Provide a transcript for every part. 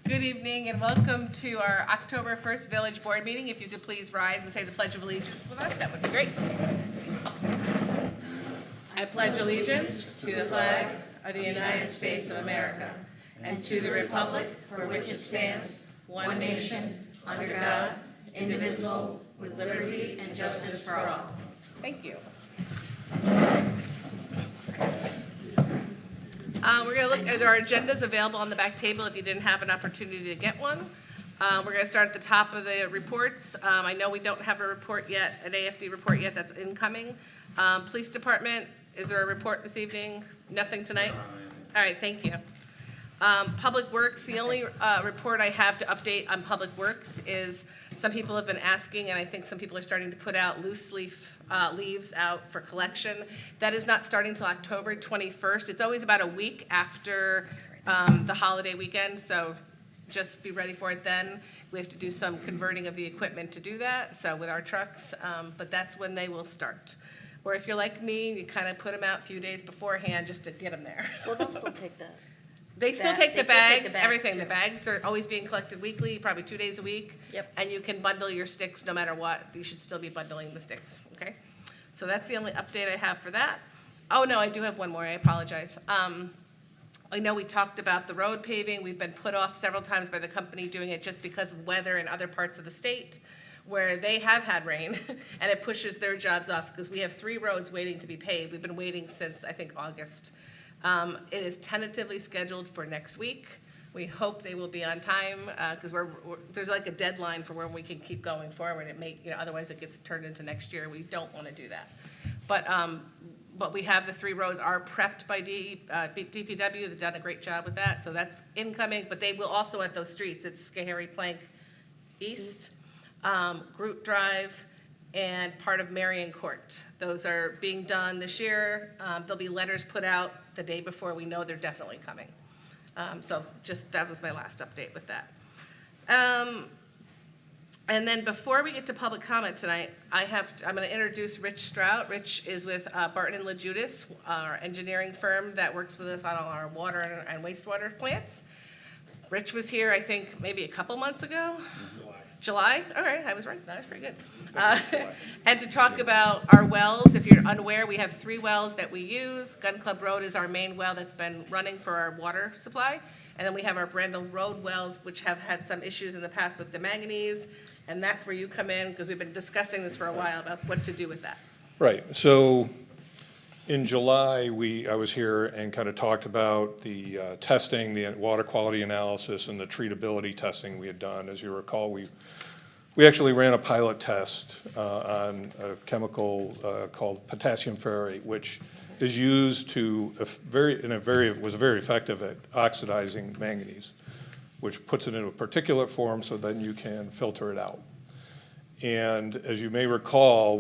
Good evening and welcome to our October 1st Village Board meeting. If you could please rise and say the Pledge of Allegiance with us, that would be great. I pledge allegiance to the flag of the United States of America and to the republic for which it stands, one nation, under God, indivisible, with liberty and justice for all. Thank you. We're going to look at our agendas available on the back table if you didn't have an opportunity to get one. We're going to start at the top of the reports. I know we don't have a report yet, an AFD report yet that's incoming. Police Department, is there a report this evening? Nothing tonight? All right, thank you. Public Works, the only report I have to update on Public Works is some people have been asking, and I think some people are starting to put out loose leaf leaves out for collection. That is not starting till October 21st. It's always about a week after the holiday weekend, so just be ready for it then. We have to do some converting of the equipment to do that, so with our trucks, but that's when they will start. Or if you're like me, you kind of put them out a few days beforehand just to get them there. Well, they'll still take the. They still Bag- take the they still take bags, the bags, everything. too. The bags are always being collected weekly, probably 2 days a week. Yep. And you can bundle your sticks no matter what. You should still be bundling the sticks, okay? So that's the only update I have for that. Oh, no, I do have one more. I apologize. I know we talked about the road paving. We've been put off several times by the company doing it just because of weather in other parts of the state where they have had rain, and it pushes their jobs off because we have 3 roads waiting to be paved. We've been waiting since, I think, August. It is tentatively scheduled for next week. We hope they will be on time because there's like a deadline for when we can keep going forward. It may, otherwise it gets turned into next year. We don't want to do that. But we have the 3 roads are prepped by DPW. They've done a great job with that, so that's incoming. But they will also at those streets. It's Schoharie Plank East, Groot Drive, and part of Marion Court. Those are being done this year. There'll be letters put out the day before we know they're definitely coming. So just, that was my last update with that. And then before we get to public comment tonight, I'm gonna introduce Rich Strout. Rich is with Barton & LaJudas, our engineering firm that works with us on all our water and wastewater plants. Rich was here, I think, maybe a couple months ago. July? All right, I was right. That was pretty good. And to talk about our wells, if you're unaware, we have 3 wells that we use. Gun Club Road is our main well that's been running for our water supply. And then we have our Brandon Road wells, which have had some issues in the past with the manganese. And that's where you come in, because we've been discussing this for a while about what to do with that. Right. So in July, I was here and kind of talked about the testing, the water quality analysis, and the treatability testing we had done. As you recall, we actually ran a pilot test on a chemical called potassium ferrate, which is used to was very effective at oxidizing manganese, which puts it in a particulate form so then you can filter it out. And as you may recall,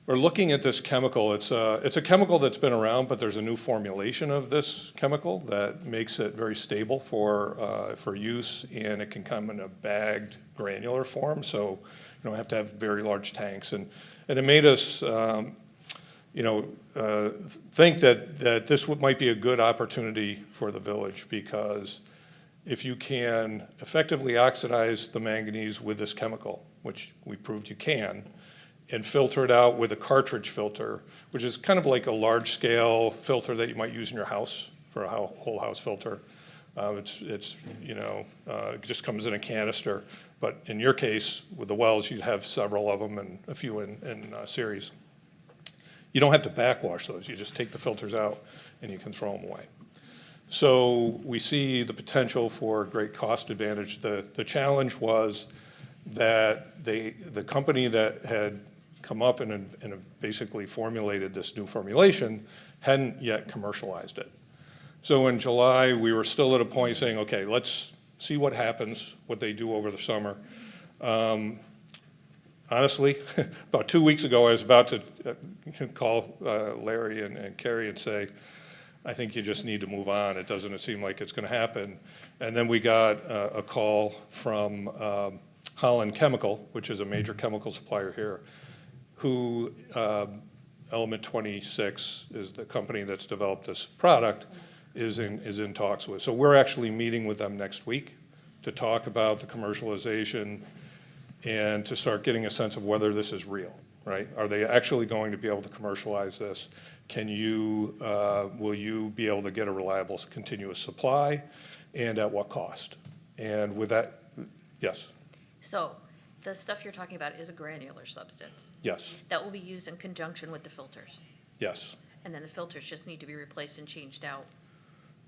we're looking at this chemical. It's a chemical that's been around, but there's a new formulation of this chemical that makes it very stable for use, and it can come in a bagged granular form, so you don't have to have very large tanks. And it made us think that this might be a good opportunity for the village, because if you can effectively oxidize the manganese with this chemical, which we proved you can, and filter it out with a cartridge filter, which is kind of like a large-scale filter that you might use in your house for a whole house filter. It just comes in a canister, but in your case, with the wells, you'd have several of them and a few in series. You don't have to backwash those. You just take the filters out and you can throw them away. So we see the potential for great cost advantage. The challenge was that the company that had come up and basically formulated this new formulation hadn't yet commercialized it. So in July, we were still at a point saying, okay, let's see what happens, what they do over the summer. Honestly, about 2 weeks ago, I was about to call Larry and Carrie and say, I think you just need to move on. It doesn't seem like it's going to happen. And then we got a call from Holland Chemical, which is a major chemical supplier here, who Element 26 is the company that's developed this product, is in talks with. So we're actually meeting with them next week to talk about the commercialization and to start getting a sense of whether this is real, right? Are they actually going to be able to commercialize this? Will you be able to get a reliable continuous supply, and at what cost? And with that, yes, So the stuff you're talking about is a granular substance yes, that will be used in conjunction with the filters. yes, And then the filters just need to be replaced and changed out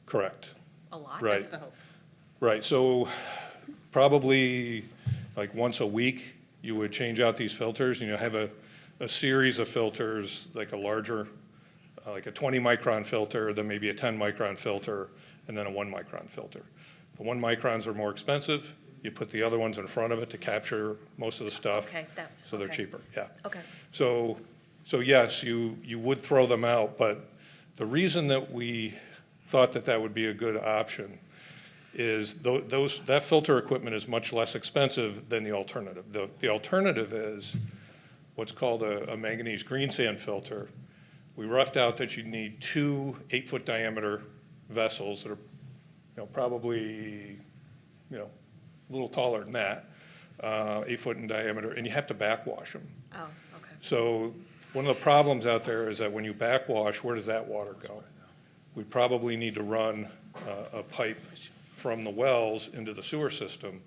correct. a lot. Right. That's the hope. Right, so probably like once a week, you would change out these filters, and you have a series of filters, like a larger, like a 20 micron filter, then maybe a 10 micron filter, and then a 1 micron filter. The 1 microns are more expensive. You put the other ones in front of it to capture most of the stuff. Okay, that's, So they're okay. cheaper, yeah. Okay, So yes, you would throw them out, but the reason that we thought that that would be a good option is that filter equipment is much less expensive than the alternative. The alternative is what's called a manganese green sand filter. We roughed out that you need 2 8-foot diameter vessels that are, probably, a little taller than that, 8 foot in diameter, and you have to backwash them. oh, okay. So one of the problems out there is that when you backwash, where does that water go? We probably need to run a pipe from the wells into the sewer system.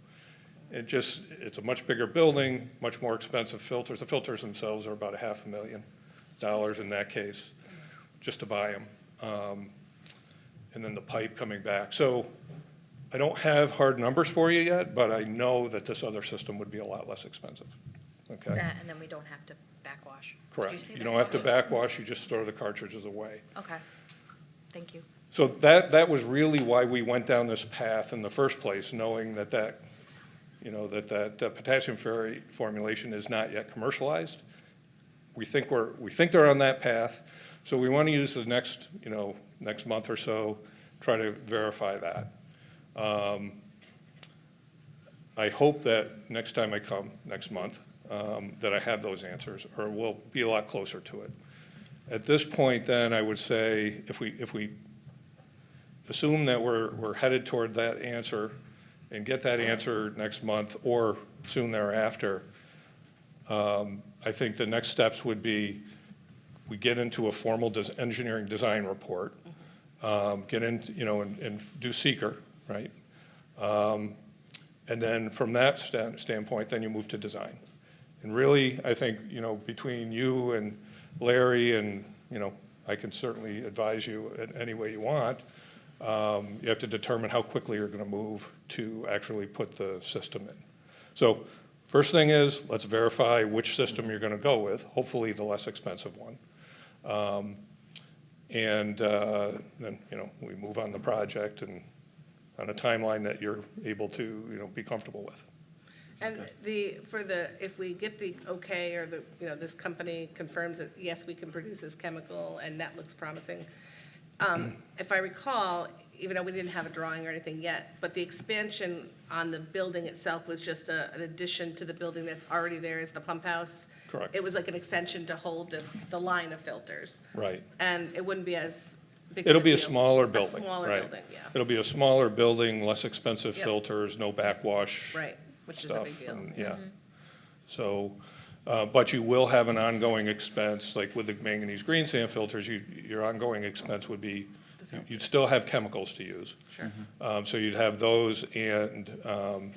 It's a much bigger building, much more expensive filters. The filters themselves are about $500,000 in that case, just to buy them. And then the pipe coming back. So I don't have hard numbers for you yet, but I know that this other system would be a lot less expensive. Okay? That, and then we don't have to backwash. Did you Correct. say You don't have to backwash? backwash, you just throw the cartridges away. Okay, thank you. So that was really why we went down this path in the first place, knowing that potassium ferrate formulation is not yet commercialized. We think they're on that path, so we want to use the next month or so, try to verify that. I hope that next time I come, next month, that I have those answers, or we'll be a lot closer to it. At this point, then, I would say, if we assume that we're headed toward that answer and get that answer next month or soon thereafter, I think the next steps would be we get into a formal engineering design report, get in, and do seeker, right? And then from that standpoint, then you move to design. And really, I think, between you and Larry and, I can certainly advise you in any way you want, you have to determine how quickly you're going to move to actually put the system in. So first thing is, let's verify which system you're going to go with, hopefully the less expensive one. And then, we move on the project and on a timeline that you're able to, be comfortable with. And if we get the okay, or this company confirms that, yes, we can produce this chemical and that looks promising. If I recall, even though we didn't have a drawing or anything yet, but the expansion on the building itself was just an addition to the building that's already there as the pump house. Correct. It was like an extension to hold the line of filters. Right. And it wouldn't be as big. It'll of be a deal. smaller building. A smaller right. building, yeah. It'll be a smaller building, less expensive Yep. filters, no backwash. Right, which is a stuff, big deal. and, yeah. So, but you will have an ongoing expense, like with the manganese green sand filters, your ongoing expense would be, you'd still have chemicals to use. Sure. So you'd have those and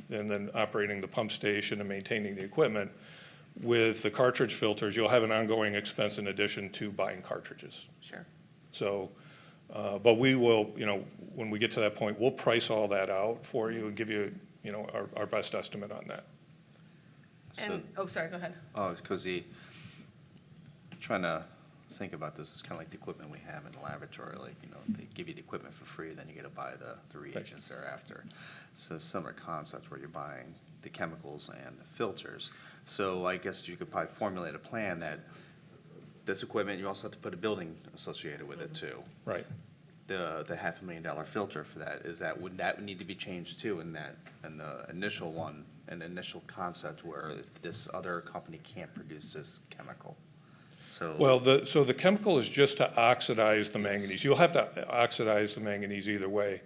then operating the pump station and maintaining the equipment. With the cartridge filters, you'll have an ongoing expense in addition to buying cartridges. Sure. So, but we will, when we get to that point, we'll price all that out for you and give you, our best estimate on that. And, sorry, go ahead. Oh, it's because trying to think about this, it's kind of like the equipment we have in the laboratory, like, they give you the equipment for free, then you got to buy the reagents thereafter. So similar concept where you're buying the chemicals and the filters. So I guess you could probably formulate a plan that this equipment, you also have to put a building associated with it too. Right. The $500,000 filter for that, would that need to be changed too in the initial one, an initial concept where if this other company can't produce this chemical? So. Well, so the chemical is just to oxidize the manganese. You'll have to oxidize the manganese either way,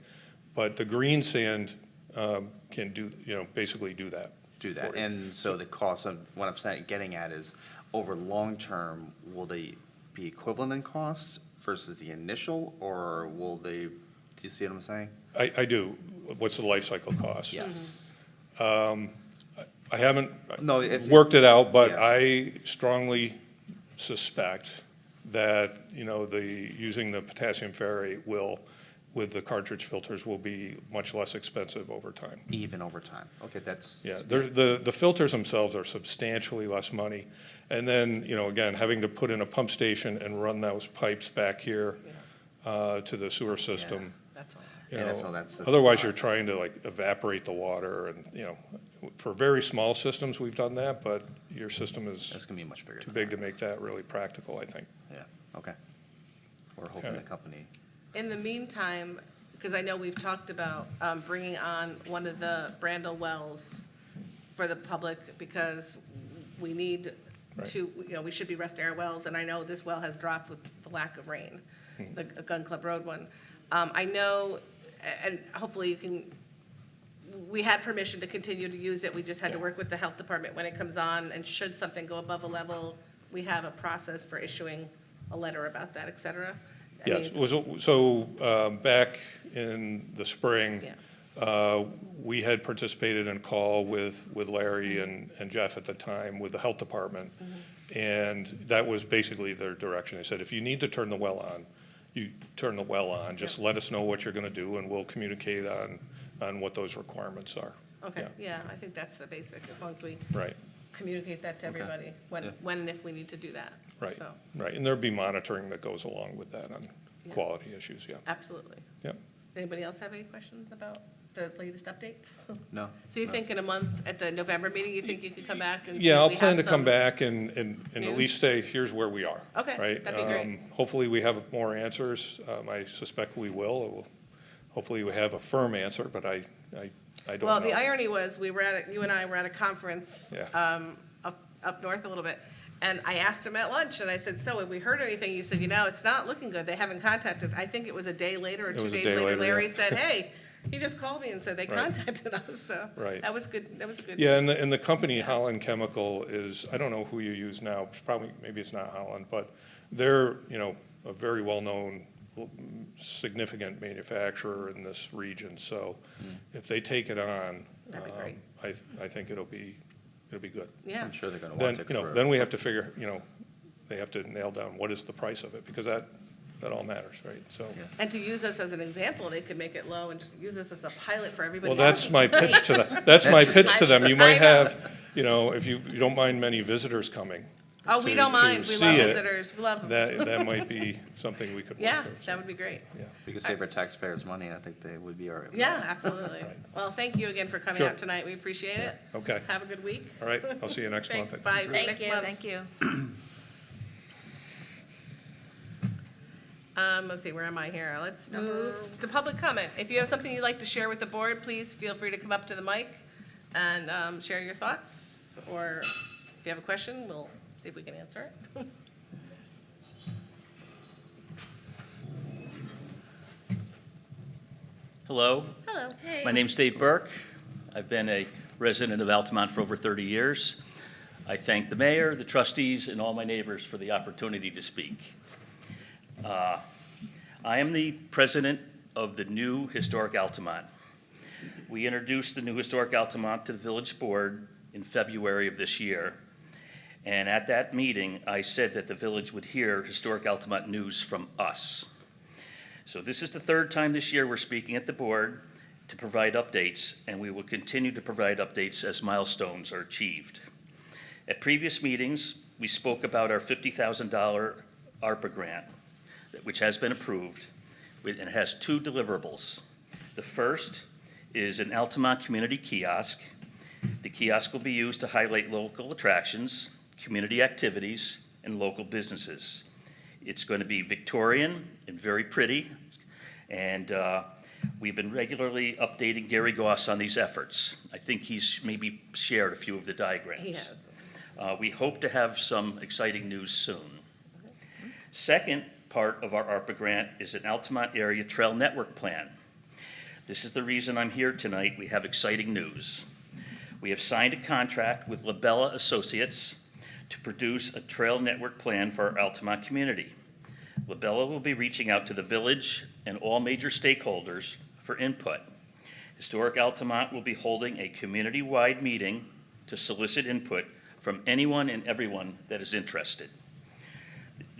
but the green sand can do, basically do that. Do that, for you. and so the cost of, what I'm saying, getting at is, over long-term, will they be equivalent in cost versus the initial, or will they, do you see what I'm saying? I do. What's the life cycle cost? Yes. I haven't No, if- worked it out, but Yeah. I strongly suspect that, using the potassium ferrate with the cartridge filters will be much less expensive over time. Even over time, okay, that's. Yeah, the filters themselves are substantially less money. And then, again, having to put in a pump station and run those pipes back here to the sewer system. That's all. Yeah, so that's- Otherwise, you're trying to like evaporate the water and, for very small systems, we've done that, but your system That's is gonna be much bigger. too than big that. to make that really practical, I think. Yeah, okay. We're hoping Okay. the company, In the meantime, because I know we've talked about bringing on one of the Brandel wells for the public, because we need Right. to, we should be rest air wells, and I know this well has dropped with the lack of rain, the Gun Club Road one. I know, and hopefully you can, we had permission to continue to use it, we just had to Yeah. work with the health department when it comes on, and should something go above a level, we have a process for issuing a letter about that, et cetera. I Yes, mean, back in the spring, Yeah. we had participated in a call with Larry and Jeff at the time with the health department. And that was basically their direction. They said, if you need to turn the well on, you turn the well on. Just let us know what you're gonna do and we'll communicate on what those requirements are. Okay, yeah, I think that's the basic, as long as we Right, communicate that to everybody, Yeah. when and if we need to do that. right, So, right. And there'll be monitoring that goes along with that on Yeah. quality issues, yeah. absolutely. Yeah. Anybody else have any questions about the latest updates? no? So you no. think in a month, at the November meeting, you think you could come back and see Yeah, if I'll we plan to have come some- back and at news? least say, here's where we are. Okay, Right? that'd be great. Hopefully, we have more answers. I suspect we will. Hopefully, we have a firm answer, but I don't know. Well, the irony was, you and I were at a conference, Yeah. up north a little bit, and I asked him at lunch, and I said, so have we heard anything? You said, it's not looking good, they haven't contacted. I think it was a day later or It 2 was a days day later, later, Larry yeah. said, hey, he just called me and said they Right. contacted us, so. Right. That was good, that was a good. Yeah, news. and the company Holland Chemical is, I don't know who you use now, it's probably, maybe it's not Holland, but they're, a very well-known, significant manufacturer in this region. So if they take it on, That'd be great. I think it'll be good. Yeah, I'm sure they're gonna Then, want to. then we have to figure, they have to nail down what is the price of it, because that all matters, right? So, Yeah. and to use us as an example, they could make it low and just use us as a pilot for everybody well, else. that's my pitch to them. That's my pitch to them. You I might know. have, if you don't mind many visitors coming. Oh, we to- don't to mind, we see love it, visitors, we love them. That might be something we could work Yeah, through. so, that would be great. Yeah. We could save our taxpayers money, and I think they would be all right. with Yeah, that. absolutely. Well, thank you again for coming Sure. out tonight, we appreciate it. Okay, Have a good week. all right, I'll see you next month. Thanks, bye, see you Thank next you. month. Thank you. Let's see, where am I here? Let's move to public comment. If you have something you'd like to share with the board, please feel free to come up to the mic and share your thoughts. Or if you have a question, we'll see if we can answer it. Hello, Hello. my name's Dave Burke. I've been a resident of Altamont for over 30 years. I thank the mayor, the trustees, and all my neighbors for the opportunity to speak. I am the president of the new Historic Altamont. We introduced the new Historic Altamont to the village board in February of this year. And at that meeting, I said that the village would hear Historic Altamont news from us. So this is the third time this year we're speaking at the board to provide updates, and we will continue to provide updates as milestones are achieved. At previous meetings, we spoke about our $50,000 ARPA grant, which has been approved, and it has two deliverables. The first is an Altamont community kiosk. The kiosk will be used to highlight local attractions, community activities, and local businesses. It's going to be Victorian and very pretty, and we've been regularly updating Gary Goss on these efforts. I think he's maybe shared a few of the diagrams. He has. We hope to have some exciting news soon. Second part of our ARPA grant is an Altamont Area Trail Network Plan. This is the reason I'm here tonight. We have exciting news. We have signed a contract with Labella Associates to produce a trail network plan for our Altamont community. Labella will be reaching out to the village and all major stakeholders for input. Historic Altamont will be holding a community-wide meeting to solicit input from anyone and everyone that is interested.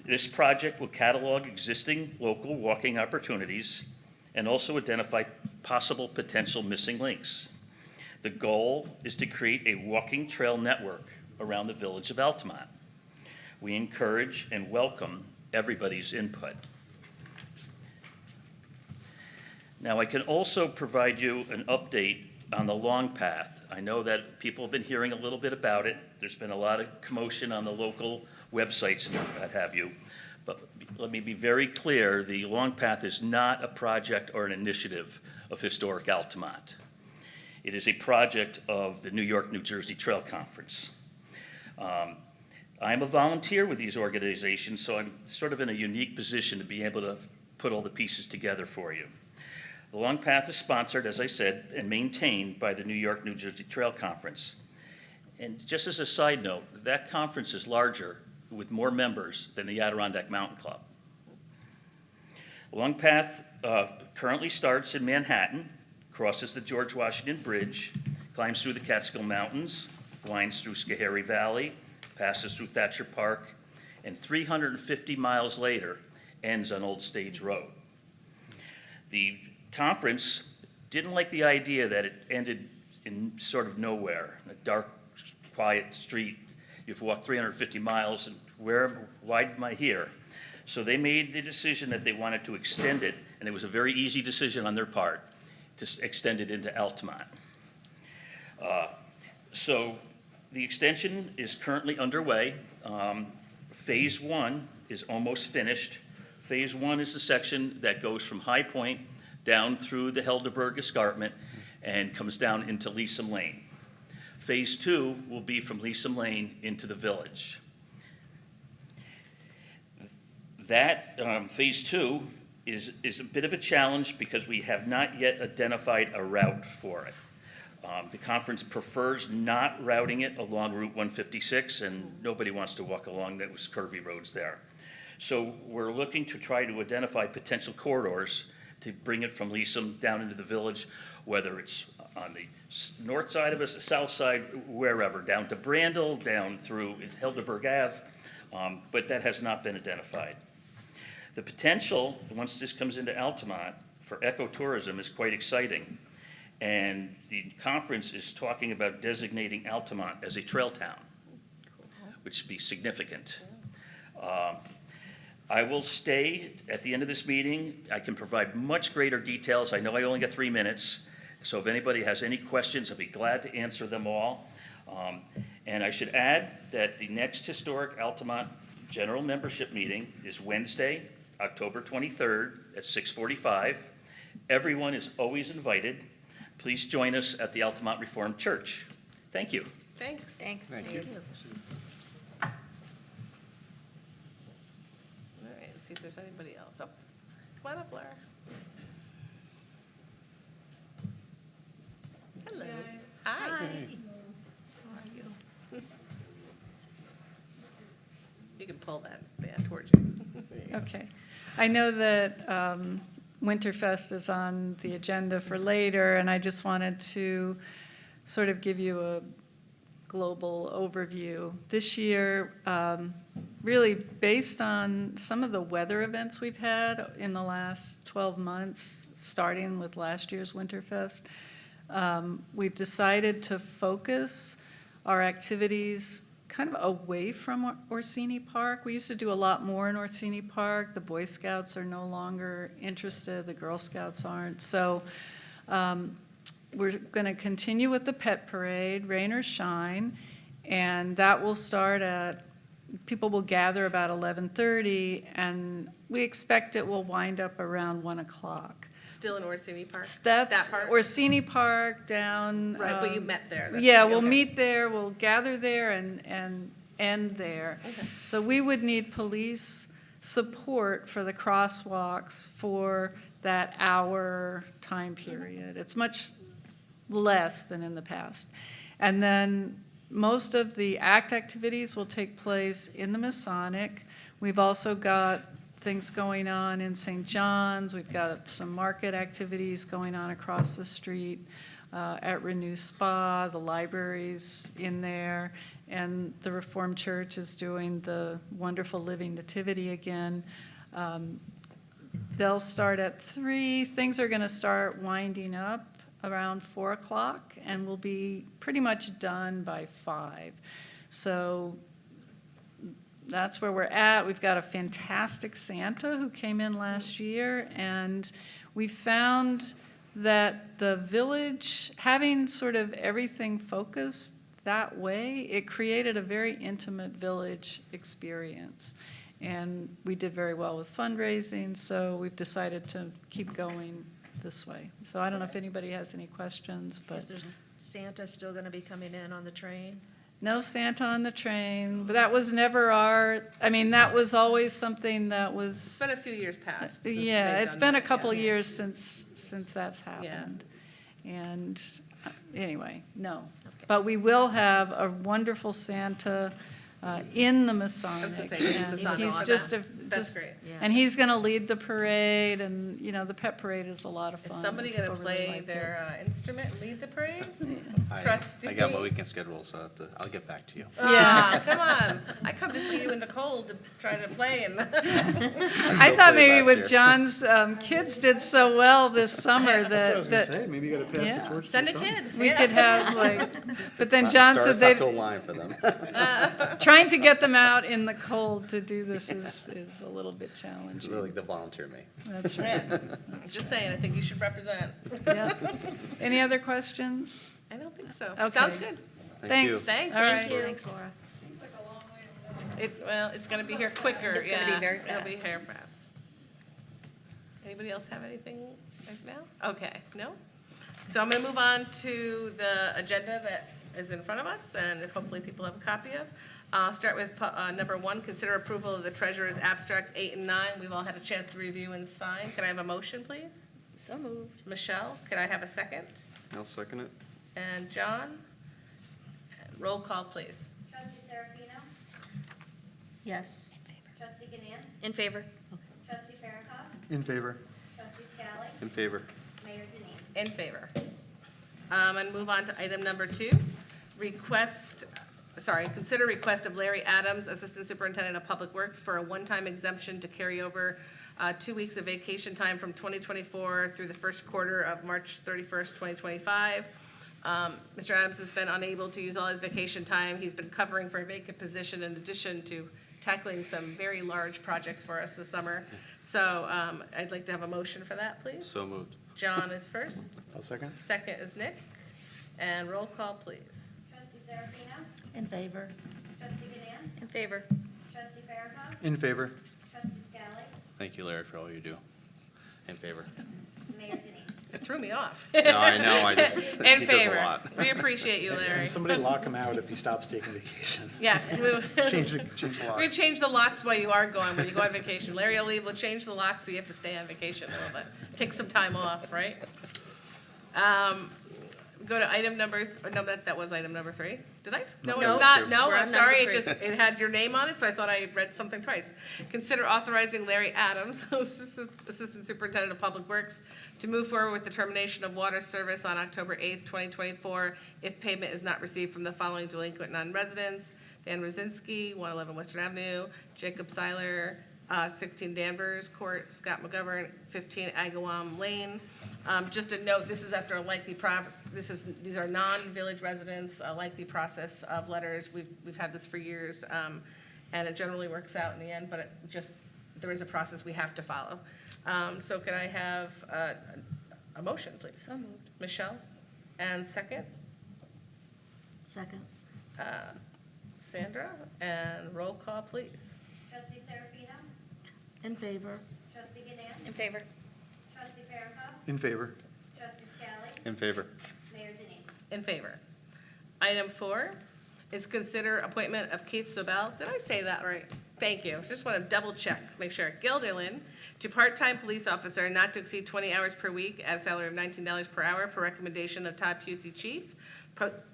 This project will catalog existing local walking opportunities and also identify possible potential missing links. The goal is to create a walking trail network around the village of Altamont. We encourage and welcome everybody's input. Now, I can also provide you an update on the Long Path. I know that people have been hearing a little bit about it. There's been a lot of commotion on the local websites and what have you. But let me be very clear, the Long Path is not a project or an initiative of Historic Altamont. It is a project of the New York, New Jersey Trail Conference. I'm a volunteer with these organizations, so I'm sort of in a unique position to be able to put all the pieces together for you. The Long Path is sponsored, as I said, and maintained by the New York, New Jersey Trail Conference. And just as a side note, that conference is larger with more members than the Adirondack Mountain Club. Long Path currently starts in Manhattan, crosses the George Washington Bridge, climbs through the Catskill Mountains, winds through Schoharie Valley, passes through Thatcher Park, and 350 miles later ends on Old Stage Road. The conference didn't like the idea that it ended in sort of nowhere, a dark, quiet street. You've walked 350 miles, and why am I here? So they made the decision that they wanted to extend it, and it was a very easy decision on their part to extend it into Altamont. So the extension is currently underway. Phase 1 is almost finished. Phase 1 is the section that goes from High Point down through the Helderberg Escarpment and comes down into Leesom Lane. Phase 2 will be from Leesom Lane into the village. That Phase 2 is a bit of a challenge because we have not yet identified a route for it. The conference prefers not routing it along Route 156, and nobody wants to walk along those curvy roads there. So we're looking to try to identify potential corridors to bring it from Leesom down into the village, whether it's on the north side of us, the south side, wherever, down to Brandel, down through Helderberg Ave, but that has not been identified. The potential, once this comes into Altamont, for ecotourism is quite exciting. And the conference is talking about designating Altamont as a trail town, which would be significant. I will stay at the end of this meeting. I can provide much greater details. I know I only got 3 minutes, so if anybody has any questions, I'll be glad to answer them all. And I should add that the next Historic Altamont General Membership Meeting is Wednesday, October 23rd at 6:45. Everyone is always invited. Please join us at the Altamont Reformed Church. Thank you. Thanks. Thanks, Thank Steve. you. All right, let's see if there's anybody else. Oh, come on up, Laura. Hello. Hi. Hi. How are you? You can pull that band towards you. There you go. Okay. I know that Winterfest is on the agenda for later, and I just wanted to sort of give you a global overview. This year, really based on some of the weather events we've had in the last 12 months, starting with last year's Winterfest, we've decided to focus our activities kind of away from Orsini Park. We used to do a lot more in Orsini Park. The Boy Scouts are no longer interested. The Girl Scouts aren't. So we're going to continue with the pet parade, rain or shine, and that will start at, people will gather about 11:30, and we expect it will wind up around 1 o'clock. Still in Orsini Park? That's That part? Orsini Park down. Right, but you met there. That's- Yeah, we'll okay. meet there, we'll gather there and end there. Okay. So we would need police support for the crosswalks for that hour time period. It's much less than in the past. And then most of the ACT activities will take place in the Masonic. We've also got things going on in St. John's. We've got some market activities going on across the street at Renew Spa. The library's in there. And the Reformed Church is doing the Wonderful Living Nativity again. They'll start at 3. Things are going to start winding up around 4 o'clock, and we'll be pretty much done by 5. So that's where we're at. We've got a fantastic Santa who came in last year, and we found that the village, having sort of everything focused that way, it created a very intimate village experience. And we did very well with fundraising, so we've decided to keep going this way. So I don't know if anybody has any questions, but Is there Santa still going to be coming in on the train? no Santa on the train. But that was never our, I mean, that was always something that was, It's been a few years past. since yeah, they've it's done been a that, couple yeah. years since that's happened. And anyway, no. But we will have a wonderful Santa in the Masonic. I was gonna say, in the and Masonic. he's Awesome. just That's great. Yeah. And he's going to lead the parade, and, you know, the pet parade is a lot of Is fun. somebody gonna People really play like it. their instrument and lead the parade? I Trustee. got my weekend schedule, so I'll get back to you. Ah, come on. I come to see you in the cold to try to play and. I thought played maybe last with year. John's kids did so well this summer That's what I was gonna that say, maybe you gotta pass yeah. the torch to Send a your son. kid. we Yeah. could have like, but then Not John start- said it's not till they, line for them. trying to get them out in the cold to do this is a little bit It's challenging. really the volunteer me. That's right, I'm just saying, I think you should represent. yeah. Any other questions? I don't think so. Okay. Sounds good. Thank you. Thanks. Thanks. All right. Thank you. Thanks, Laura. Well, it's gonna be here quicker, It's gonna be yeah. very It'll be fast. here fast. Anybody else have anything right now? Okay, no? So I'm gonna move on to the agenda that is in front of us, and that hopefully people have a copy of. I'll start with number 1, consider approval of the treasurer's abstracts 8 and 9. We've all had a chance to review and sign. Can I have a motion, please? So moved. Michelle, could I have a second? I'll second it. And John? And roll call, please. Trustee Serafino? Yes. Trustee Ganance? In favor? Trustee Farrakhan? In favor. Trustee Scally? In favor. Mayor Denine? In favor. And move on to item number 2, consider request of Larry Adams, Assistant Superintendent of Public Works, for a one-time exemption to carry over 2 weeks of vacation time from 2024 through the first quarter of March 31st, 2025. Mr. Adams has been unable to use all his vacation time. He's been covering for a vacant position in addition to tackling some very large projects for us this summer. So I'd like to have a motion for that, please. So moved. John is first. I'll second. Second is Nick. And roll call, please. Trustee Serafino? In favor. Trustee Ganance? In favor. Trustee Farrakhan? In favor. Trustee Scally? Thank you, Larry, for all you do. In favor. Mayor Denine? It threw me off. No, I know, I just, In he does a favor. lot. We appreciate you, Larry. Somebody lock him out if he stops taking vacation. Yes. Change the We're law. gonna change the locks while you are going, when you go on vacation. Larry will leave, we'll change the locks so you have to stay on vacation a little bit. Take some time off, right? Go to item number, no, that was item number 3. Did I? No, No. it's not. No, We're on I'm sorry. It number just, 3. it had your name on it, so I thought I read something twice. Consider authorizing Larry Adams, Assistant Superintendent of Public Works, to move forward with the termination of water service on October 8th, 2024, if payment is not received from the following delinquent non-residents: Dan Rosinski, 111 Western Avenue; Jacob Seiler, 16 Danvers Court; Scott McGovern, 15 Agawam Lane. Just a note, this is after a lengthy these are non-village residents, a lengthy process of letters. We've had this for years, and it generally works out in the end, but there is a process we have to follow. So can I have a motion, please? So moved. Michelle? And second, Second. Sandra? And roll call, please. Trustee Serafino? In favor. Trustee Ganance? In favor. Trustee Farrakhan? In favor. Trustee Scally? In favor. Mayor Denine? In favor. Item 4 is consider appointment of Keith Sobel. Did I say that right? Thank you. Just want to double check, make sure. Gilderlin, to part-time police officer, not to exceed 20 hours per week at a salary of $19 per hour per recommendation of Todd Pusey, chief.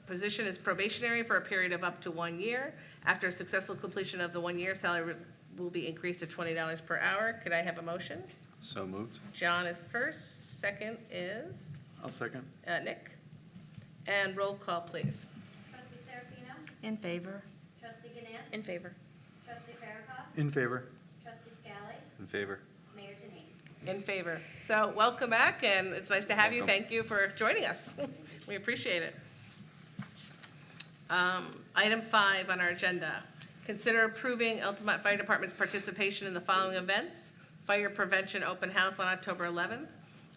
Position is probationary for a period of up to 1 year. After successful completion of the 1 year, salary will be increased to $20 per hour. Could I have a motion? So moved. John is first, second is I'll second. Nick. And roll call, please. Trustee Serafino? In favor. Trustee Ganance? In favor. Trustee Farrakhan? In favor. Trustee Scally? In favor. Mayor Denine. In favor. So welcome back, and it's nice to have you. Welcome. Thank you for joining us. We appreciate it. Item 5 on our agenda. Consider approving Altamont Fire Department's participation in the following events: Fire Prevention Open House on October 11th,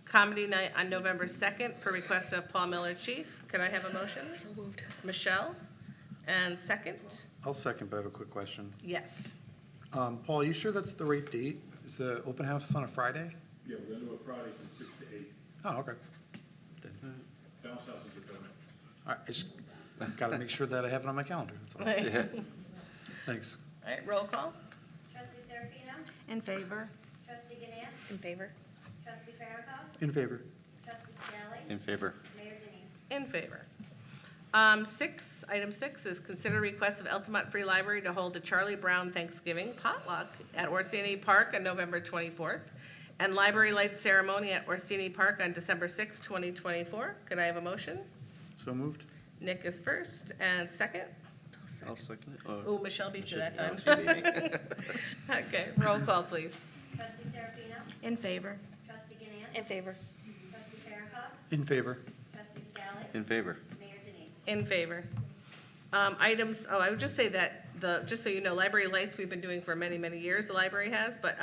Comedy Night on November 2nd, per request of Paul Miller, Chief. Can I have a motion? So moved. Michelle? And second? I'll second, but I have a quick question. Yes. Paul, are you sure that's the right date? Is the open house on a Friday? Yeah, we're gonna do it Friday from 6 to 8. Oh, okay. Bounce houses are coming. All right, I just gotta make sure that I have it on my calendar, that's all. Thanks. All right, roll call? Trustee Serafino? In favor. Trustee Ganance? In favor. Trustee Farrakhan? In favor. Trustee Scally? In favor. Mayor Denine. In favor. Item 6 is consider request of Altamont Free Library to hold a Charlie Brown Thanksgiving potluck at Orsini Park on November 24th, and Library Lights Ceremony at Orsini Park on December 6th, 2024. Could I have a motion? So moved? Nick is first, and second? I'll second it. Oh, Michelle beat you that No, time. she beat me. Okay, roll call, please. Trustee Serafino? In favor. Trustee Ganance? In favor. Trustee Farrakhan? In favor. Trustee Scally? In favor. Mayor Denine. In favor. I would just say that just so you know, Library Lights, we've been doing for many, many years, the library has, but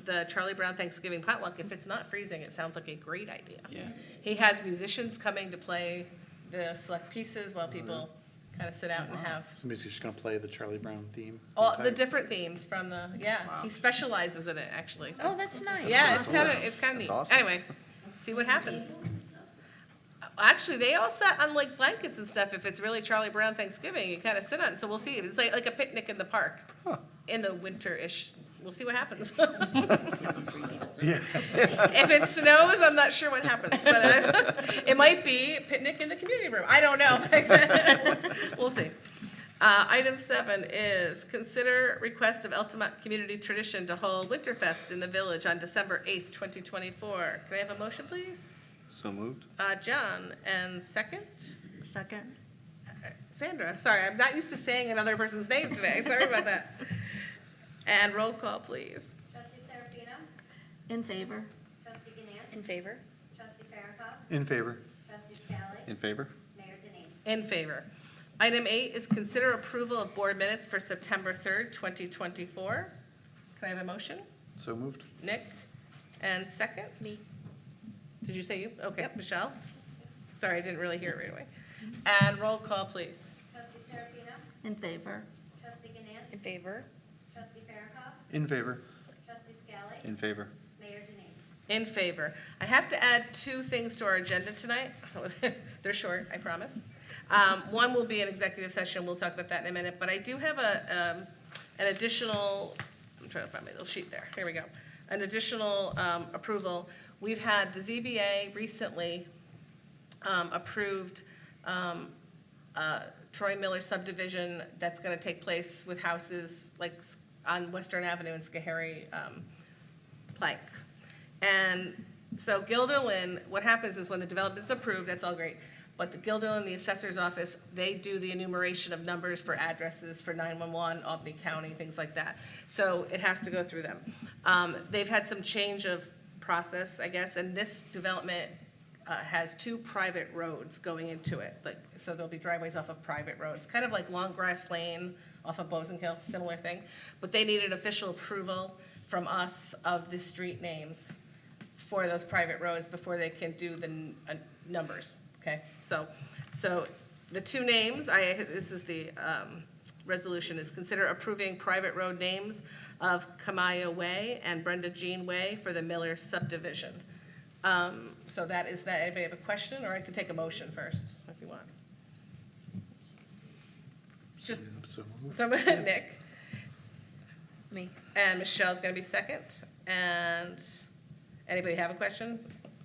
the Charlie Brown Thanksgiving potluck, if it's not freezing, it sounds like a great idea. Yeah. He has musicians coming to play the select pieces while people kind of sit out and have Somebody's just gonna play the Charlie Brown theme? all the entire- different themes from the, yeah, he Wow. specializes in it, actually. Oh, that's nice. Yeah, it's kind of That's neat. awesome. Anyway, see what happens. Actually, they all sat on like blankets and stuff. If it's really Charlie Brown Thanksgiving, you kind of sit on it. So we'll see. It's like a picnic in the park in the winter-ish. We'll see what happens. Yeah. If it snows, I'm not sure what happens, but it might be a picnic in the community room. I don't know. We'll see. Item 7 is consider request of Altamont Community Tradition to hold Winterfest in the village on December 8th, 2024. Can I have a motion, please? So moved. John, and second? Second. Sandra. Sorry, I'm not used to saying another person's name today. Sorry about that. And roll call, please. Trustee Serafino? In favor. Trustee Ganance? In favor. Trustee Farrakhan? In favor. Trustee Scally? In favor. Mayor Denine. In favor. Item 8 is consider approval of board minutes for September 3rd, 2024. Can I have a motion? So moved? Nick? And second? Me. Did you say you? Okay, Yep. Michelle? Sorry, I didn't really hear it right away. And roll call, please. Trustee Serafino? In favor. Trustee Ganance? In favor. Trustee Farrakhan? In favor. Trustee Scally? In favor. Mayor Denine. In favor. I have to add 2 things to our agenda tonight. They're short, I promise. One will be an executive session. We'll talk about that in a minute. But I do have an additional, I'm trying to find my little sheet there. Here we go. An additional approval. We've had the ZBA recently approved Troy Miller subdivision that's going to take place with houses like on Western Avenue and Schoharie Plank. And so Guilderland, what happens is when the development's approved, that's all great. But the Guilderland, the assessor's office, they do the enumeration of numbers for addresses for 911, Albany County, things like that. So it has to go through them. They've had some change of process, I guess, and this development has 2 private roads going into it. Like, so there'll be driveways off of private roads, kind of like Long Grass Lane off of Bosenkill, similar thing. But they need an official approval from us of the street names for those private roads before they can do the numbers, okay? So the 2 names, this is the resolution, is consider approving private road names of Kamaya Way and Brenda Jean Way for the Miller subdivision. So that is that. Anybody have a question, or I could take a motion first, if you want. Just So moved. some, Nick. Me. And Michelle's gonna be second. And anybody have a question?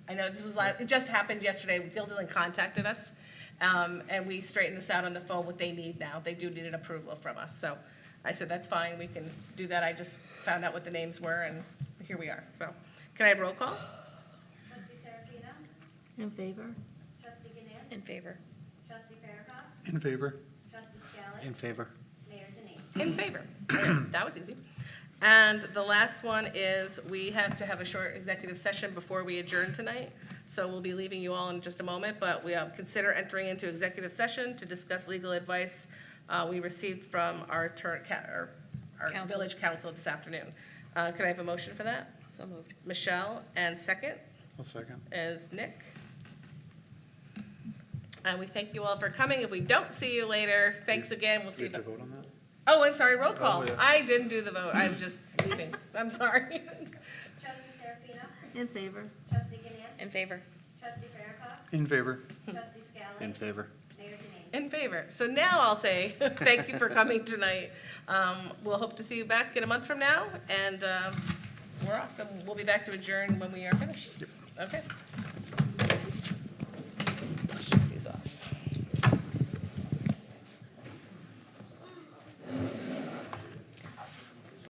I know this was it just happened yesterday. Gilderland contacted us, and we straightened this out on the phone, what they need now. They do need an approval from us. So I said, that's fine, we can do that. I just found out what the names were, and here we are. So, can I have roll call? Trustee Serafino? In favor? Trustee Ganance? In favor. Trustee Farrakhan? In favor? Trustee Scally? In favor? Mayor Denine. In favor. Okay, that was easy. And the last one is, we have to have a short executive session before we adjourn tonight. So we'll be leaving you all in just a moment, but we consider entering into executive session to discuss legal advice we received from our Counsel. village council this afternoon. Could I have a motion for that? So moved. Michelle, and second I'll second. is Nick. And we thank you all for coming. If we don't see you later, thanks again. We'll see We you. have to vote on that? Oh, I'm sorry, roll call. Oh, yeah. I didn't do the vote. I'm just leaving. I'm sorry. Trustee Serafino? In favor? Trustee Ganance? In favor. Trustee Farrakhan? In favor? Trustee Scally? In favor? Mayor Denine. In favor. So now I'll say, thank you for coming tonight. We'll hope to see you back in a month from now, and we're off. And we'll be back to adjourn when we are finished. Okay.